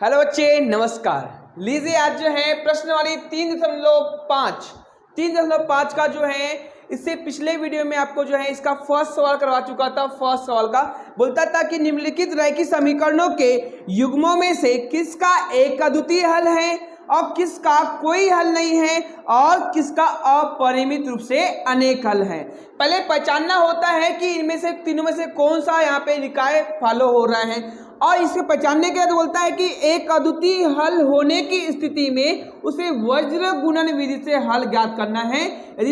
Hello बच्चे, नमस्कार। लीजिए आज जो है प्रश्न वाली 3.5 का जो है इससे पिछले वीडियो में आपको जो है इसका फर्स्ट सवाल करवा चुका था। फर्स्ट सवाल का बोलता था कि निम्नलिखित रैखिक समीकरणों के युग्मों में से किसका एक अद्वितीय हल है और किसका कोई हल नहीं है और किसका अपरिमित रूप से अनेक हल है। पहले पहचानना होता है कि इनमें से तीनों में से कौन सा यहाँ पे निकाय फॉलो हो रहा है और इसे पहचानने के बाद बोलता है कि एक अद्वितीय हल होने की स्थिति में उसे वज्र गुणन विधि से हल ज्ञात करना है। यदि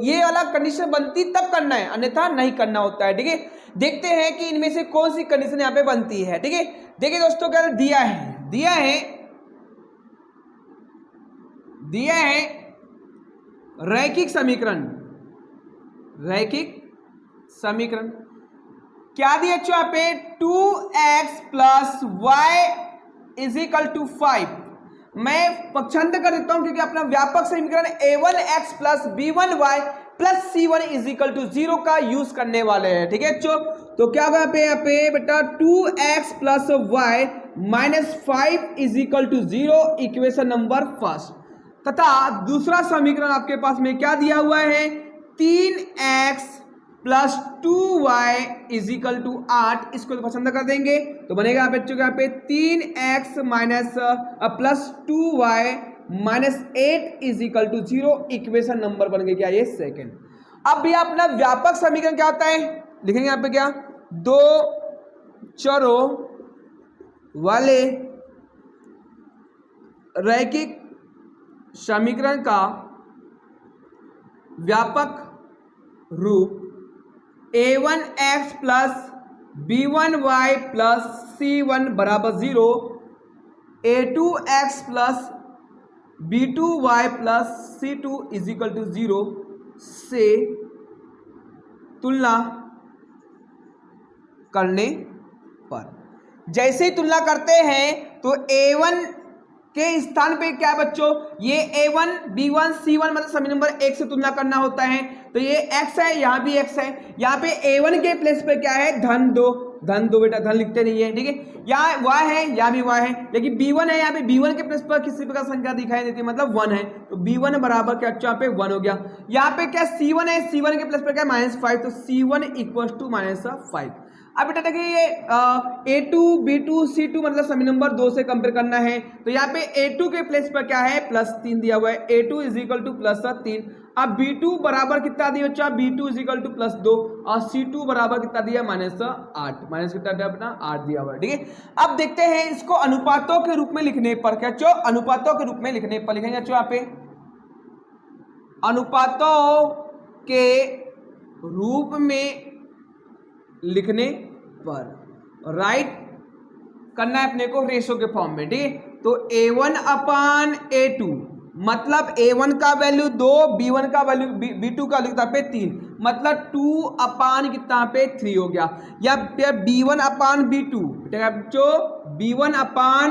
ये वाला कंडीशन बनती तब करना है, अन्यथा नहीं करना होता है। ठीक है, देखते हैं कि इनमें से कौन सी कंडीशन यहाँ पे बनती है। ठीक है, देखिए दोस्तों क्या दिया है रैखिक समीकरण क्या दिया यहाँ पे 2x plus Y is equal to 5। मैं पक्षांतर कर देता हूं क्योंकि अपना व्यापक समीकरण a1x plus b1y plus c1 is equal to 0 का यूज करने वाले हैं। ठीक है बच्चों, तो क्या होगा यहाँ पे बेटा 2x plus Y minus 5 is equal to 0 equation number first. तथा दूसरा समीकरण आपके पास में क्या दिया हुआ है 3x plus 2y is equal to 8। इसको तो पसंद कर देंगे तो बनेगा बच्चों के यहाँ पे 3x minus plus 2y minus 8 is equal to 0 equation number बन गया क्या ये सेकंड। अब भी अपना व्यापक समीकरण क्या होता है लिखेंगे यहाँ पे क्या दो चरों वाले रैखिक समीकरण का व्यापक रूप a1x plus b1y plus c1 बराबर 0, a2x plus b2y plus c2 is equal to 0 से तुलना करने पर जैसे ही तुलना करते हैं तो a1 के स्थान पे क्या है बच्चों ये a1 b1 c1 मतलब समीकरण नंबर 1 से तुलना करना होता है। तो ये x है, यहाँ भी x है। यहाँ पे a1 के प्लेस पे क्या है धन दो बेटा, धन लिखते नहीं है। ठीक है, यहाँ y है, यहाँ भी y है, लेकिन b1 है, यहाँ पे b1 के प्लेस पर किसी प्रकार संख्या दिखाई देती है मतलब 1 है, तो b1 बराबर क्या यहाँ पे 1 हो गया। यहाँ पे क्या c1 है, c1 के प्लेस पर क्या -5, तो c1 इक्वल टू -5। अब बेटा देखिए ये a2 b2 c2 मतलब समीकरण नंबर 2 से कंपेयर करना है। तो यहाँ पे a2 के प्लेस पर क्या है +3 दिया हुआ है, a2 इज इक्वल टू +3। अब b2 बराबर कितना दिया बच्चा b2 इज इक्वल टू +2 और c2 बराबर कितना दिया -8, माइनस कितना दिया अपना 8 दिया हुआ है। ठीक है, अब देखते हैं इसको अनुपातों के रूप में लिखने पर क्या चो अनुपातों के रूप में लिखने पर लिखेंगे चो यहाँ पे अनुपातों के रूप में लिखने पर राइट करना है अपने को रेशो के फॉर्म में। ठीक है, तो a1 अपान a2 मतलब a1 का वैल्यू 2, b1 का वैल्यू b2 का वैल्यू पे 3 मतलब 2 अपान कितना पे 3 हो गया। या b1 अपान b2 जो b1 अपान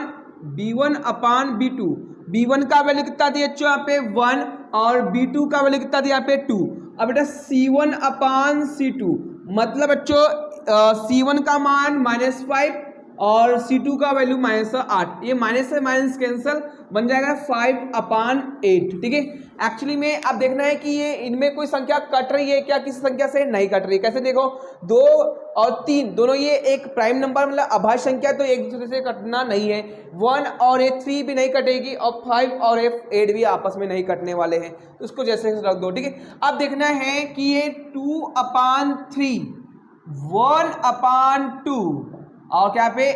b2 b1 का वैल्यू कितना दिया यहाँ पे 1 और b2 का वैल्यू कितना दिया यहाँ पे 2। अब बेटा c1 अपान c2 मतलब बच्चों c1 का मान -5 और c2 का वैल्यू -8। ये माइनस से माइनस कैंसिल बन जाएगा 5/8। ठीक है, एक्चुअली में अब देखना है कि ये इनमें कोई संख्या कट रही है क्या, किसी संख्या से नहीं कट रही है। कैसे देखो 2 और 3 दोनों ये एक प्राइम नंबर मतलब अभाज्य संख्या, तो एक दूसरे से कटना नहीं है। 1 और 3 भी नहीं कटेगी और 5 और 8 भी आपस में नहीं कटने वाले हैं, तो उसको जैसे रख दो। ठीक है, अब देखना है कि ये 2/3 1/2 और क्या पे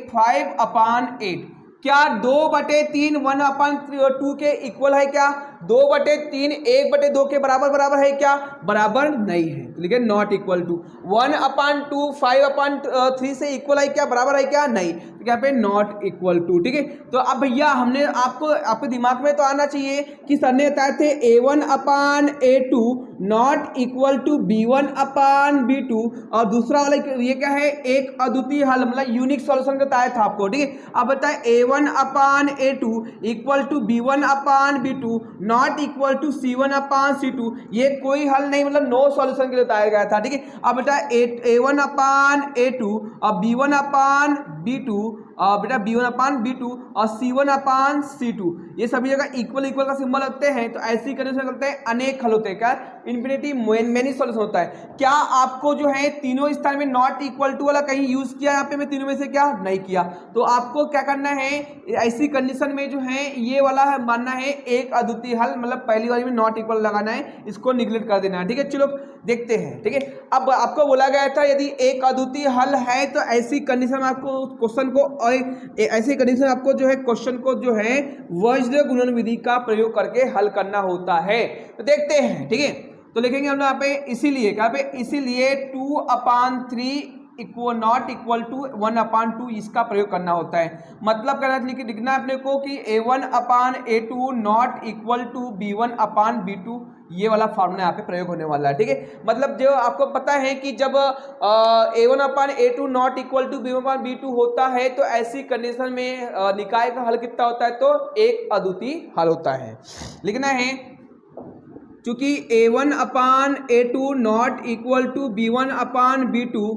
5/8 क्या 2/3 1/2 के इक्वल है क्या 2/3 1/2 के बराबर है क्या बराबर नहीं है, लेकिन नॉट इक्वल टू 1/2 5/3 से इक्वल है क्या बराबर है क्या नहीं, तो क्या पे नॉट इक्वल टू। ठीक है, तो अब भैया हमने आपके दिमाग में तो आना चाहिए कि सर ने बताए थे a1 upon a2 not equal to b1 upon b2 और दूसरा वाला ये क्या है एक अद्वितीय हल मतलब यूनिक सॉल्यूशन बताया था आपको। ठीक है, अब बताए a1 upon a2 equal to b1 upon b2 not equal to c1 upon c2, ये कोई हल नहीं मतलब नो सॉल्यूशन के लिए बताया गया था। ठीक है, अब बेटा a1 अपान a2 और b1 अपान B2 और बेटा B1 अपान B2 और C1 अपान C2 ये सभी जगह इक्वल इक्वल का सिंबल लगते हैं, तो ऐसी कंडीशन करते हैं अनेक हल होते हैं। क्या? इन्फिनिटी मेनी सॉल्यूशन होता है। क्या आपको जो है तीनों स्थान में नॉट इक्वल टू वाला कहीं यूज किया? यहाँ पे मैं तीनों में से क्या नहीं किया। तो आपको क्या करना है, ऐसी कंडीशन में जो है ये वाला है मानना है एक अद्वितीय हल, मतलब पहली वाली में नॉट इक्वल लगाना है, इसको निगलेक्ट कर देना है। ठीक है, चलो देखते हैं। ठीक है, अब आपको बोला गया था यदि एक अद्वितीय हल है तो ऐसी कंडीशन में आपको क्वेश्चन को ऐसी कंडीशन आपको जो है क्वेश्चन को जो है वज्र गुणन विधि का प्रयोग करके हल करना होता है। तो देखते हैं। ठीक है, तो लिखेंगे हम लोग यहाँ पे इसीलिए क्या पे इसीलिए 2/3 इक्वल नॉट इक्वल टू 1/2 इसका प्रयोग करना होता है। मतलब क्या लिखना है अपने को कि A1/A2 not equal to B1/B2 ये वाला फार्मूला यहाँ पे प्रयोग होने वाला है। ठीक है, मतलब जो आपको पता है कि जब A1/A2 not equal to B1/B2 होता है तो ऐसी कंडीशन में निकाय का हल कितना होता है, तो एक अद्वितीय हल होता है। लिखना है चूंकि A1/A2 not equal to B1/B2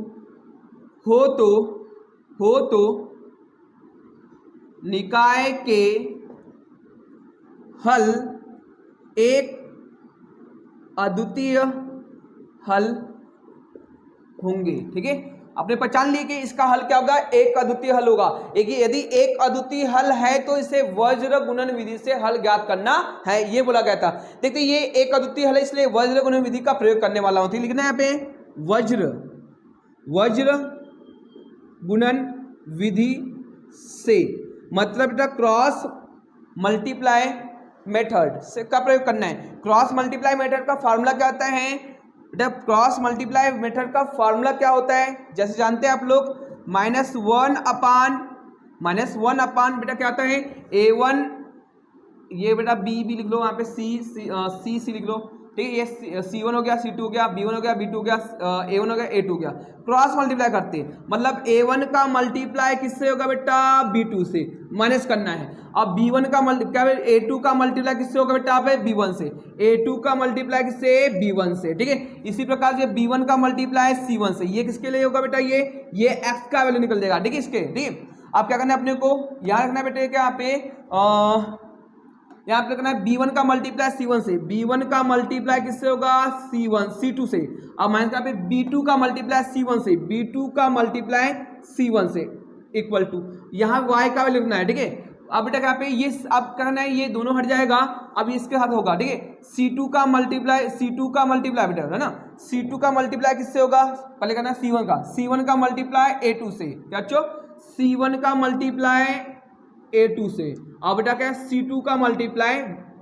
हो तो निकाय के हल एक अद्वितीय हल होंगे। ठीक है, आपने पहचान लिए कि इसका हल क्या होगा, एक अद्वितीय हल होगा। यदि एक अद्वितीय हल है तो इसे वज्र गुणन विधि से हल ज्ञात करना है, ये बोला गया था। देखते ये एक अद्वितीय हल है इसलिए वज्र गुणन विधि का प्रयोग करने वाला हूं। लिखना है यहाँ पे वज्र गुणन विधि से, मतलब बेटा क्रॉस मल्टीप्लाई मेथड से का प्रयोग करना है। क्रॉस मल्टीप्लाई मेथड का फार्मूला क्या होता है बेटा, क्रॉस मल्टीप्लाई मेथड का फार्मूला क्या होता है, जैसे जानते हैं आप लोग -1 अपान बेटा क्या आता है A1, ये बेटा B लिख लो, यहाँ पे C लिख लो। ठीक है, ये C1 हो गया, C2 हो गया, B1 हो गया, B2 हो गया, A1 हो गया, A2 हो गया। क्रॉस मल्टीप्लाई करते हैं, मतलब A1 का मल्टीप्लाई किससे होगा बेटा, B2 से, माइनस करना है। अब B1 का मल्टीप्लाई A2 का मल्टीप्लाई किससे होगा बेटा, आप B1 से, A2 का मल्टीप्लाई किससे, B1 से। ठीक है, इसी प्रकार से B1 का मल्टीप्लाई C1 से, ये किसके लिए होगा बेटा, ये X का वैल्यू निकल जाएगा। ठीक है, इसके ठीक है, आप क्या करना है अपने को याद रखना है बेटे, क्या यहाँ पे करना है B1 का मल्टीप्लाई C1 से, B1 का मल्टीप्लाई किससे होगा, C2 से। अब माइनस का पे B2 का मल्टीप्लाई C1 से, B2 का मल्टीप्लाई C1 से इक्वल टू यहाँ Y का वैल्यू लिखना है। ठीक है, अब बेटा क्या पे ये अब करना है, ये दोनों हट जाएगा, अब इसके साथ होगा। ठीक है, C2 का मल्टीप्लाई बेटा है ना, C2 का मल्टीप्लाई किससे होगा, पहले करना है C1 का मल्टीप्लाई A2 से, क्या बच्चों, C1 का मल्टीप्लाई A2 से। अब बेटा क्या है, C2 का मल्टीप्लाई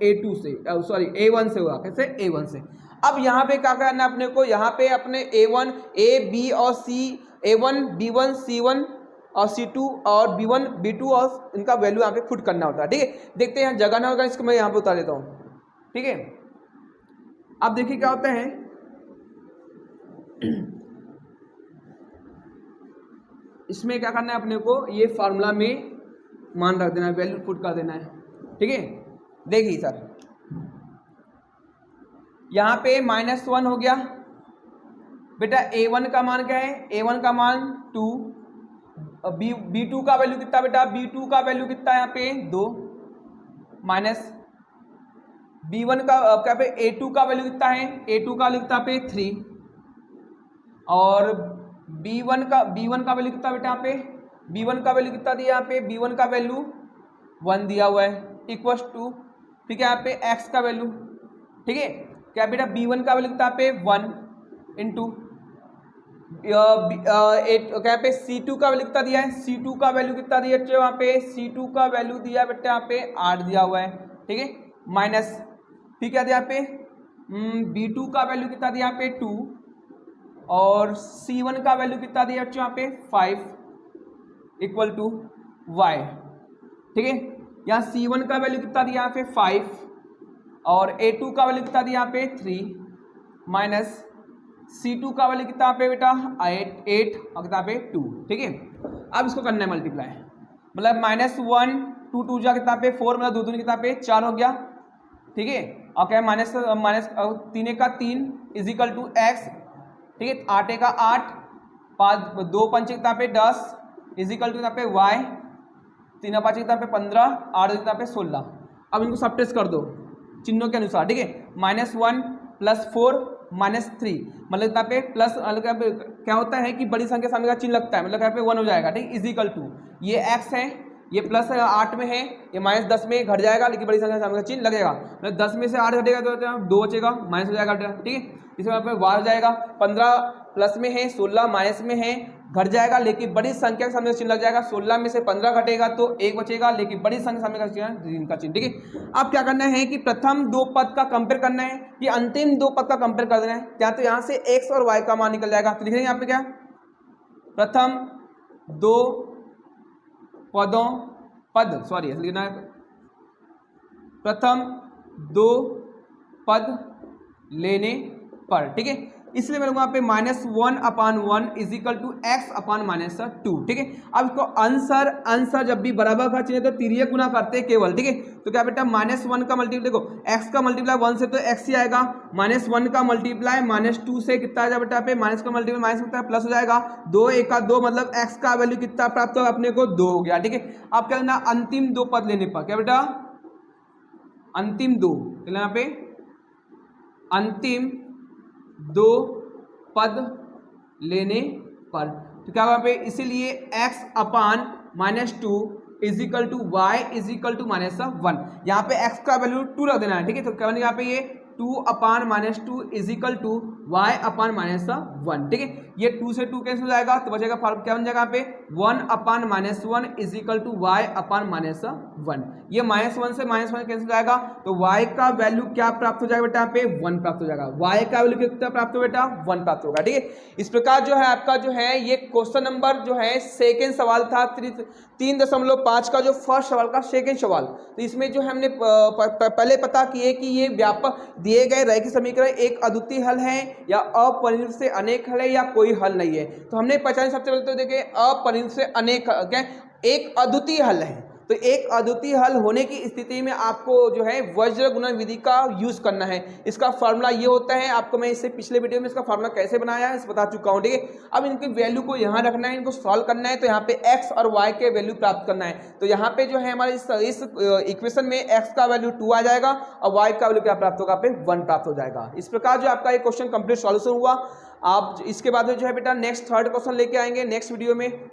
A2 से, सॉरी A1 से होगा, कैसे, A1 से। अब यहाँ पे क्या करना है अपने को, यहाँ पे अपने A1 A B और C, A1 B1 C1 और C2 और B1 B2 और इनका वैल्यू यहाँ पे पुट करना होता है। ठीक है, देखते हैं, यहाँ जगह ना होगा, इसको मैं यहाँ पे उतार देता हूँ। ठीक है, अब देखिए क्या होता है, इसमें क्या करना है अपने को, ये फार्मूला में मान रख देना है, वैल्यू पुट कर देना है। ठीक है, देखिए सर, यहाँ पे -1 हो गया बेटा, A1 का मान क्या है, A1 का मान 2, B2 का वैल्यू कितना बेटा, B2 का वैल्यू कितना है यहाँ पे 2, माइनस B1 का क्या पे A2 का वैल्यू कितना है, A2 का वैल्यू कितना पे 3, और B1 का वैल्यू कितना बेटा, यहाँ पे B1 का वैल्यू कितना दिया, यहाँ पे B1 का वैल्यू 1 दिया हुआ है, इक्वल्स टू, ठीक है, यहाँ पे X का वैल्यू, ठीक है, क्या बेटा B1 का वैल्यू कितना पे 1 इंटू क्या पे C2 का वैल्यू कितना दिया है, C2 का वैल्यू कितना दिया बच्चों, यहाँ पे C2 का वैल्यू दिया बेटा यहाँ पे 8 दिया हुआ है। ठीक है, माइनस फिर क्या दिया यहाँ पे B2 का वैल्यू कितना दिया यहाँ पे 2, और C1 का वैल्यू कितना दिया बच्चों यहाँ पे 5 इक्वल टू Y। ठीक है, यहाँ C1 का वैल्यू कितना दिया यहाँ पे 5, और A2 का वैल्यू कितना दिया यहाँ पे 3, माइनस C2 का वैल्यू कितना पे बेटा 8 और कितना पे 2। ठीक है, अब इसको करना है मल्टीप्लाई, मतलब -1 2 2 जा कितना पे 4, मतलब 2 2 कितना पे 4 हो गया। ठीक है, और क्या माइनस 3 का 3 इजिकल टू X। ठीक है, 8 का 8, 5 2 5 कितना पे 10, इजिकल टू यहाँ पे y, 3 5 यहाँ पे 15, 8 यहाँ पे 16। अब इनको सब टेस्ट कर दो चिन्हों के अनुसार, ठीक है। -1 +4 -3, मतलब यहाँ पे प्लस, मतलब यहाँ पे क्या होता है कि बड़ी संख्या सामने का चिन्ह लगता है, मतलब यहाँ पे 1 हो जाएगा, ठीक। इजिकल टू ये x है, ये +8 में है, ये -10 में घट जाएगा, लेकिन बड़ी संख्या सामने का चिन्ह लगेगा, मतलब 10 में से 8 घटेगा तो 2 बचेगा, माइनस हो जाएगा, ठीक है। इसमें यहाँ पे y हो जाएगा 15 प्लस में है, 16 माइनस में है, घट जाएगा, लेकिन बड़ी संख्या के सामने चिन्ह लग जाएगा। 16 में से 15 घटेगा तो 1 बचेगा, लेकिन बड़ी संख्या सामने का चिन्ह, ठीक है। अब क्या करना है कि प्रथम दो पद का कंपेयर करना है, कि अंतिम दो पद का कंपेयर कर देना है। क्या तो यहाँ से x और y का मान निकल जाएगा, तो लिख लेंगे यहाँ पे क्या, प्रथम दो पदों लिखना है, प्रथम दो पद लेने पर, ठीक है। इसलिए मैं यहाँ पे -1/1 इजिकल टू x/-2, ठीक है। अब इसको आंसर जब भी बराबर का चिन्ह तो तिर्यक गुना करते हैं केवल, ठीक है। तो क्या बेटा -1 का मल्टीप्लाई, देखो x का मल्टीप्लाई 1 से तो x ही आएगा, -1 का मल्टीप्लाई -2 से कितना आ जाएगा बेटा पे, माइनस का मल्टीप्लाई माइनस कितना है, प्लस हो जाएगा, 2 1 का 2, मतलब x का वैल्यू कितना प्राप्त होगा अपने को, 2 हो गया, ठीक है। अब क्या करना, अंतिम दो पद लेने पर, क्या बेटा अंतिम दो, यहाँ पे अंतिम दो पद लेने पर, तो क्या वहां पे, इसीलिए x/-2 is equal to y is equal to -1, यहाँ पे x का वैल्यू 2 रख देना है, ठीक है। तो क्या बनेगा यहाँ पे, ये 2/-2 इजिकल टू y/-1, ठीक है। ये 2 से 2 कैंसिल हो जाएगा, तो बचेगा क्या बन जाएगा यहाँ पे 1/-1 इजिकल टू y/-1। ये -1 से -1 कैंसिल हो जाएगा, तो y का वैल्यू क्या प्राप्त हो जाएगा बेटा, यहाँ पे 1 प्राप्त हो जाएगा। y का वैल्यू कितना प्राप्त हो बेटा, 1 प्राप्त होगा, ठीक है। इस प्रकार जो है आपका जो है ये क्वेश्चन नंबर जो है सेकेंड सवाल था 3.5 का, जो फर्स्ट सवाल का सेकेंड सवाल। तो इसमें जो हमने पहले पता किए कि ये व्यापक दिए गए रैखिक समीकरण एक अद्वितीय हल है या अपरिमित से अनेक हल है या कोई हल नहीं है। तो हमने पहचान सबसे पहले तो देखे अपरिमित से अनेक क्या, एक अद्वितीय हल है। तो एक अद्वितीय हल होने की स्थिति में आपको जो है वज्र गुणन विधि का यूज करना है। इसका फार्मूला ये होता है, आपको मैं इससे पिछले वीडियो में इसका फार्मूला कैसे बनाया है इस बता चुका हूँ, ठीक है। अब इनके वैल्यू को यहाँ रखना है, इनको सॉल्व करना है, तो यहाँ पे x और y के वैल्यू प्राप्त करना है। तो यहाँ पे जो है हमारे इस इक्वेशन में x का वैल्यू 2 आ जाएगा और y का वैल्यू क्या प्राप्त होगा, पे 1 प्राप्त हो जाएगा। इस प्रकार जो आपका ये क्वेश्चन कंप्लीट सॉल्यूशन हुआ। आप इसके बाद में जो है बेटा नेक्स्ट थर्ड क्वेश्चन लेके आएंगे नेक्स्ट वीडियो में।